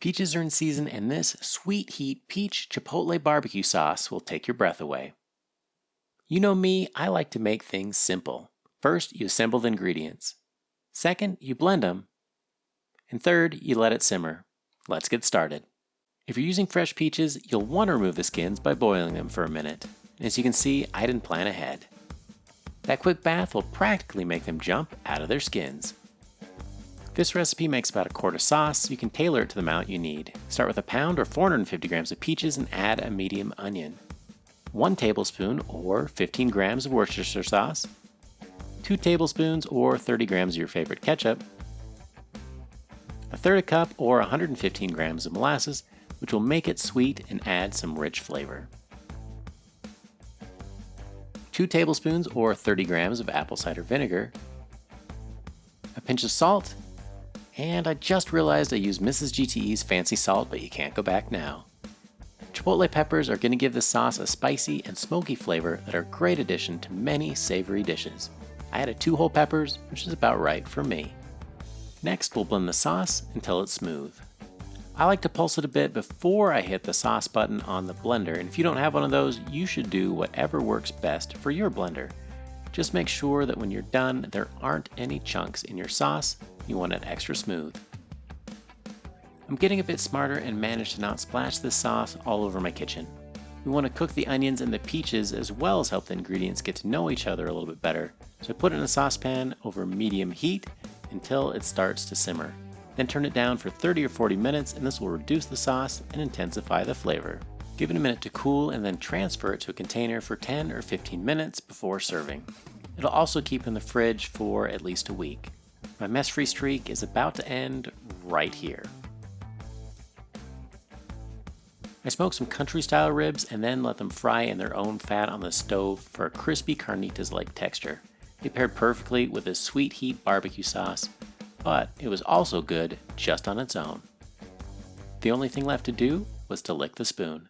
Peaches are in season, and this sweet heat peach chipotle barbecue sauce will take your breath away. You know me, I like to make things simple. First, you assemble the ingredients. Second, you blend them. And third, you let it simmer. Let's get started. If you're using fresh peaches, you'll want to remove the skins by boiling them for a minute. As you can see, I didn't plan ahead. That quick bath will practically make them jump out of their skins. This recipe makes about a quart of sauce. You can tailor it to the amount you need. Start with a pound or 450 grams of peaches and add a medium onion. 1 tablespoon or 15 grams of Worcestershire sauce. 2 tablespoons or 30 grams of your favorite ketchup. A third cup or 115 grams of molasses, which will make it sweet and add some rich flavor. 2 tablespoons or 30 grams of apple cider vinegar, a pinch of salt, and I just realized I used Mrs. GTE's fancy salt, but you can't go back now. Chipotle peppers are going to give this sauce a spicy and smoky flavor that are a great addition to many savory dishes. I added 2 whole peppers, which is about right for me. Next, we'll blend the sauce until it's smooth. I like to pulse it a bit before I hit the sauce button on the blender, and if you don't have one of those, you should do whatever works best for your blender. Just make sure that when you're done, there aren't any chunks in your sauce. You want it extra smooth. I'm getting a bit smarter and managed to not splash this sauce all over my kitchen. We want to cook the onions and the peaches as well as help the ingredients get to know each other a little bit better. So I put it in a saucepan over medium heat until it starts to simmer. Then turn it down for 30 or 40 minutes, and this will reduce the sauce and intensify the flavor. Give it a minute to cool and then transfer it to a container for 10 or 15 minutes before serving. It'll also keep in the fridge for at least a week. My mess-free streak is about to end right here. I smoked some country-style ribs and then let them fry in their own fat on the stove for a crispy carnitas-like texture. It paired perfectly with this sweet heat barbecue sauce, but it was also good just on its own. The only thing left to do was to lick the spoon.